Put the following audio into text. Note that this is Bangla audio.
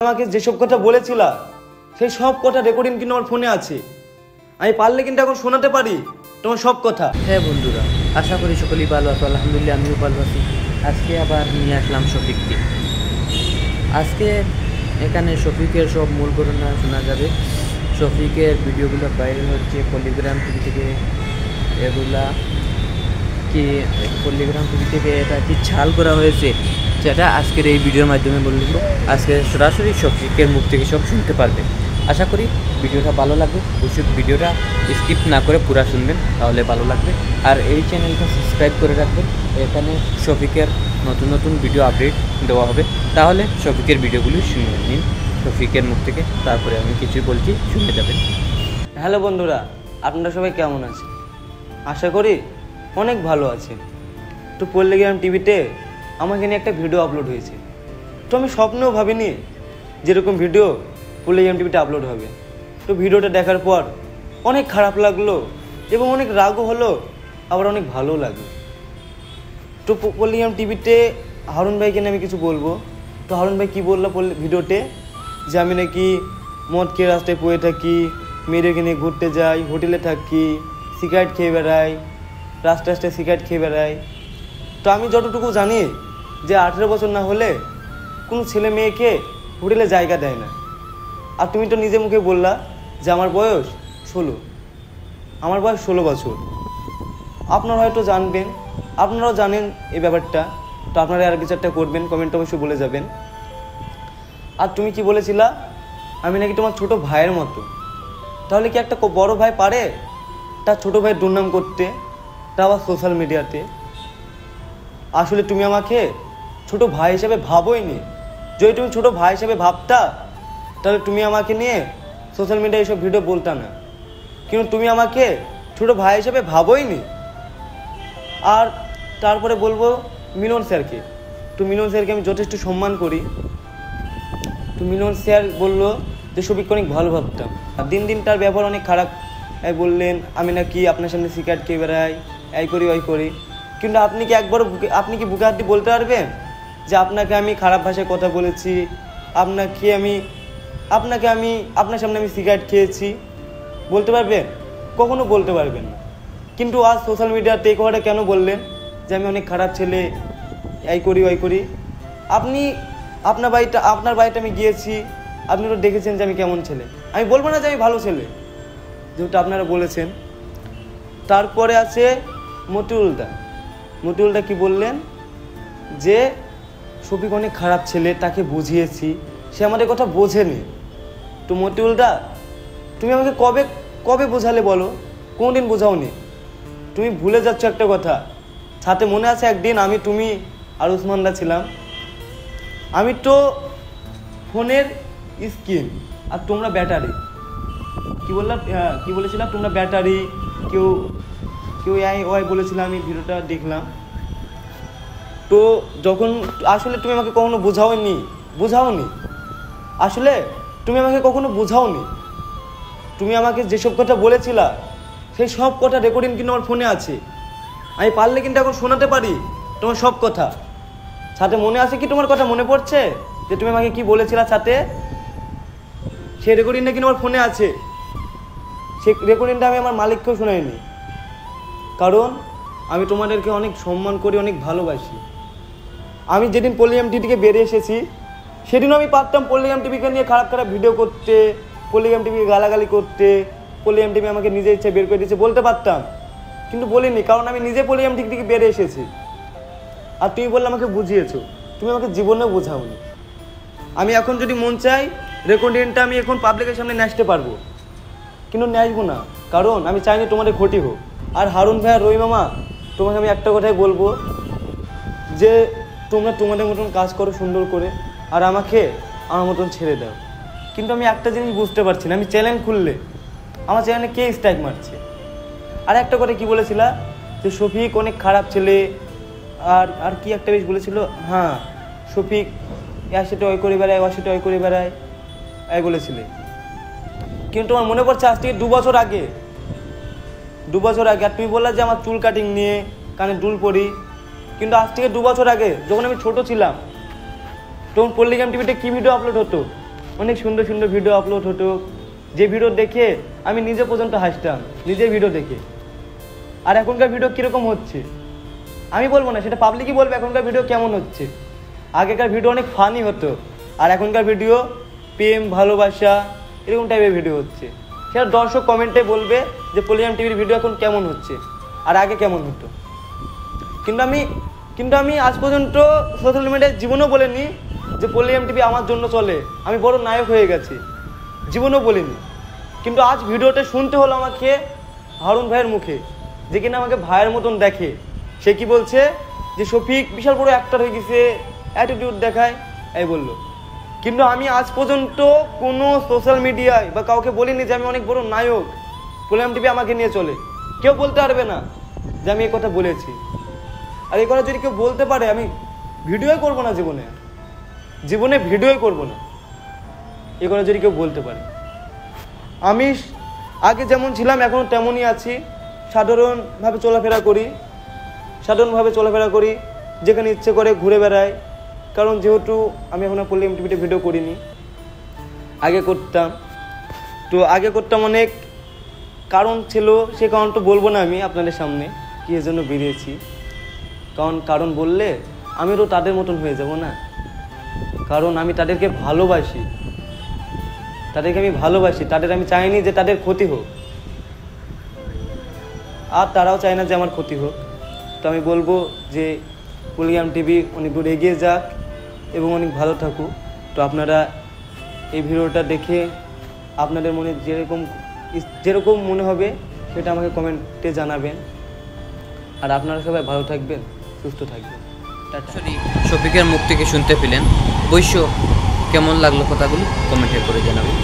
আমাকে যেসব কথা বলেছিলা সেই সব কথা রেকর্ডিং কিন্তু আমার ফোনে আছে। আমি পারলে কিন্তু এখন শোনাতে পারি তোমার সব কথা। হ্যাঁ বন্ধুরা, আশা করি সকলেই ভালো আছো। আলহামদুলিল্লাহ আমিও ভালো আছি। আজকে আবার নিয়ে আসলাম শফিককে। আজকে এখানে শফিকের সব মূল ঘটনা শোনা যাবে। শফিকের ভিডিওগুলো ভাইরাল হচ্ছে পল্লিগ্রাম টিভি থেকে। এগুলা কি পল্লিগ্রাম টিভি থেকে এটা কি ছাল করা হয়েছে যেটা আজকের এই ভিডিওর মাধ্যমে বলব। আজকে সরাসরি শফিকের মুখ থেকে সব শুনতে পারবে। আশা করি ভিডিওটা ভালো লাগবে। অবশ্যই ভিডিওটা স্কিপ না করে পুরো শুনবেন, তাহলে ভালো লাগবে। আর এই চ্যানেলটা সাবস্ক্রাইব করে রাখবেন। এখানে শফিকের নতুন নতুন ভিডিও আপডেট দেওয়া হবে, তাহলে শফিকের ভিডিওগুলি শুনে নিন শফিকের মুখ থেকে। তারপরে আমি কিছু বলছি, শুনে যাবেন। হ্যালো বন্ধুরা, আপনারা সবাই কেমন আছেন? আশা করি অনেক ভালো আছেন। তো পল্লিগ্রাম টিভিতে আমাকে নিয়ে একটা ভিডিও আপলোড হয়েছে। তো আমি স্বপ্নেও ভাবিনি যেরকম ভিডিও পল্লিগ্রাম টিভিতে আপলোড হবে। তো ভিডিওটা দেখার পর অনেক খারাপ লাগলো এবং অনেক রাগও হলো, আবার অনেক ভালোও লাগলো। তো পল্লিগ্রাম টিভিতে হারুন ভাইকে নিয়ে আমি কিছু বলবো। তো হারুন ভাই কী বললো ভিডিওতে, যে আমি নাকি মদ খেয়ে রাস্তায় পড়ে থাকি, মেয়েদেরকে নিয়ে ঘুরতে যাই, হোটেলে থাকি, সিগারেট খেয়ে বেড়াই, রাস্তায় রাস্তায় সিগারেট খেয়ে বেড়াই। তো আমি যতটুকু জানি যে 18 বছর না হলে কোনো ছেলে মেয়েকে হোটেলে জায়গা দেয় না। আর তুমি তো নিজে মুখে বললা যে আমার বয়স 16, আমার বয়স 16 বছর। আপনারা হয়তো জানবেন, আপনারাও জানেন এই ব্যাপারটা। তো আপনারা আর কিছু একটা করবেন, কমেন্ট অবশ্যই বলে যাবেন। আর তুমি কি বলেছিলা আমি নাকি তোমার ছোট ভাইয়ের মতো। তাহলে কি একটা বড় ভাই পারে তার ছোট ভাইয়ের দুর্নাম করতে, তা আবার সোশ্যাল মিডিয়াতে? আসলে তুমি আমাকে ছোট ভাই হিসেবে ভাবোই নি। যদি তুমি ছোট ভাই হিসেবে ভাবতা তাহলে তুমি আমাকে নিয়ে সোশ্যাল মিডিয়ায় এইসব ভিডিও বলতা না। কিন্তু তুমি আমাকে ছোট ভাই হিসেবে ভাবোই নি। আর তারপরে বলবো মিলন স্যারকে। তো মিলন স্যারকে আমি যথেষ্ট সম্মান করি। তো মিলন স্যার বললো যে শফিককে অনেক ভালো ভাবতাম, আর দিন দিন তার ব্যবহার অনেক খারাপ। বললেন আমি নাকি আপনার সামনে সিগারেট খেয়ে বেড়াই, এই করি ওই করি। কিন্তু আপনি কি একবারও আপনি কি বুকে হাত দিয়ে বলতে পারবেন যে আপনাকে আমি খারাপ ভাষায় কথা বলেছি, আপনাকে আমি আপনার সামনে আমি সিগারেট খেয়েছি? বলতে পারবেন? কখনো বলতে পারবেন না। কিন্তু আজ সোশ্যাল মিডিয়াতে এই কথাটা কেন বললেন যে আমি অনেক খারাপ ছেলে, এই করি ওই করি? আপনি আপনার বাড়িতে আমি গিয়েছি, আপনি তো দেখেছেন যে আমি কেমন ছেলে। আমি বলবো না যে আমি ভালো ছেলে, যেহেতু আপনারা বলেছেন। তারপরে আছে মতিউলদা কি বললেন যে শফিক অনেক খারাপ ছেলে, তাকে বুঝিয়েছি, সে আমাদের কথা বোঝেনি। তো মতিউলদা, তুমি আমাকে কবে বোঝালে বলো? কোনদিন বোঝাওনি। তুমি ভুলে যাচ্ছ একটা কথা। সাথে মনে আছে একদিন আমি, তুমি আর উসমানদা ছিলাম। আমি তো ফোনের স্ক্রিন আর তোমরা ব্যাটারি। কি বলেছিলাম? তোমরা ব্যাটারি, কেউ ওই বলেছিলাম। আমি ভিডিওটা দেখলাম। তো যখন আসলে তুমি আমাকে কখনো বোঝাওনি। আসলে তুমি আমাকে কখনো বোঝাওনি। তুমি আমাকে যেসব কথা বলেছিলা সেই সব কথা রেকর্ডিং কিন্তু আমার ফোনে আছে। আমি পারলে কিন্তু এখন শোনাতে পারি তোমার সব কথা। সাথে মনে আছে কি, তোমার কথা মনে পড়ছে যে তুমি আমাকে কি বলেছিলা সাথে? সেই রেকর্ডিংটা কিন্তু আমার ফোনে আছে। সেই রেকর্ডিংটা আমি আমার মালিককেও শোনাইনি, কারণ আমি তোমাদেরকে অনেক সম্মান করি, অনেক ভালোবাসি। আমি যেদিন পল্লিগ্রাম টিভি থেকে বেরিয়ে এসেছি সেদিনও আমি পারতাম পল্লিগ্রাম টিভিকে নিয়ে খারাপ খারাপ ভিডিও করতে, পল্লিগ্রাম টিভিকে গালাগালি করতে। পল্লিগ্রাম টিভি আমাকে নিজে ইচ্ছা বের করে দিয়েছে, বলতে পারতাম, কিন্তু বলিনি, কারণ আমি নিজে পল্লিগ্রাম টিভি থেকে বেরিয়ে এসেছি। আর তুমি বললে আমাকে বুঝিয়েছো, তুমি আমাকে জীবনেও বোঝাওনি। আমি এখন যদি মন চাই রেকর্ডিংটা আমি এখন পাবলিকের সামনে নাচতে পারবো, কিন্তু নাচবো না, কারণ আমি চাইনি তোমাদের ক্ষতি হোক। আর হারুন ভাই আর রই মামা, তোমাকে আমি একটা কথাই বলবো যে তোমরা তোমাদের মতন কাজ করো সুন্দর করে, আর আমাকে আমার মতন ছেড়ে দাও। কিন্তু আমি একটা জিনিস বুঝতে পারছি না, আমি চ্যানেল খুললে আমার চ্যানেলে কে স্ট্রাইক মারছে। আর একটা কথা কি বলেছিলা যে শফিক অনেক খারাপ ছেলে, আর কি একটা বেশ বলেছিল, হ্যাঁ শফিক সেটা ওই করে বেড়ায়, সেটা ওই করে বেড়ায়, এই বলেছিলে। কিন্তু আমার মনে পড়ছে আজ থেকে 2 বছর আগে, আর তুমি বললা যে আমার চুল কাটিং নিয়ে, কানে দুল পরি। কিন্তু আজ থেকে 2 বছর আগে যখন আমি ছোট ছিলাম তখন পল্লিগ্রাম টিভিতে কি ভিডিও আপলোড হতো অনেক সুন্দর সুন্দর ভিডিও আপলোড হতো, যে ভিডিও দেখে আমি নিজে পর্যন্ত হাসতাম নিজের ভিডিও দেখে। আর এখনকার ভিডিও কীরকম হচ্ছে আমি বলবো না, সেটা পাবলিকই বলবে এখনকার ভিডিও কেমন হচ্ছে। আগেকার ভিডিও অনেক ফানি হতো, আর এখনকার ভিডিও প্রেম ভালোবাসা এরকম টাইপের ভিডিও হচ্ছে। সেটা দর্শক কমেন্টে বলবে যে পল্লিগ্রাম টিভির ভিডিও এখন কেমন হচ্ছে আর আগে কেমন হতো। কিন্তু আমি আজ পর্যন্ত সোশ্যাল মিডিয়ায় জীবনেও বলিনি যে পল্লিগ্রাম টিভি আমার জন্য চলে, আমি বড় নায়ক হয়ে গেছি, জীবনেও বলিনি। কিন্তু আজ ভিডিওটা শুনতে হলো আমাকে হারুন ভাইয়ের মুখে, যে কিনা আমাকে ভাইয়ের মতন দেখে। সে কি বলছে যে শফিক বিশাল বড় অ্যাক্টর হয়ে গেছে, অ্যাটিটিউড দেখায়, এই বললো। কিন্তু আমি আজ পর্যন্ত কোনো সোশ্যাল মিডিয়ায় বা কাউকে বলিনি যে আমি অনেক বড় নায়ক, পল্লিগ্রাম টিভি আমাকে নিয়ে চলে। কেউ বলতে পারবে না যে আমি এই কথা বলেছি। আর এই কথা যদি কেউ বলতে পারে, আমি ভিডিওই করবো না, জীবনে ভিডিওই করবো না। এই কথা যদি কেউ বলতে পারে, আমি আগে যেমন ছিলাম এখনও তেমনই আছি, সাধারণভাবে চলাফেরা করি, যেখানে ইচ্ছে করে ঘুরে বেড়াই। কারণ যেহেতু আমি এখন পল্লিগ্রাম টিভিতে ভিডিও করিনি, আগে করতাম অনেক কারণ ছিল, সে কারণটা বলবো না আমি আপনাদের সামনে কি এর জন্য বেরিয়েছি। কারণ বললে আমি তো তাদের মতন হয়ে যাব না। কারণ আমি তাদেরকে ভালোবাসি, তাদের আমি চাইনি যে তাদের ক্ষতি হোক, আর তারাও চায় না যে আমার ক্ষতি হোক। তো আমি বলবো যে পল্লিগ্রাম টিভি অনেক দূর এগিয়ে যাক এবং অনেক ভালো থাকুক। তো আপনারা এই ভিডিওটা দেখে আপনাদের মনে যেরকম মনে হবে সেটা আমাকে কমেন্টে জানাবেন। আর আপনারা সবাই ভালো থাকবেন, সুস্থ থাকবেন। শফিকের মুখ থেকে শুনতে পেলেন, অবশ্য কেমন লাগলো কথাগুলো কমেন্টে করে জানাবেন।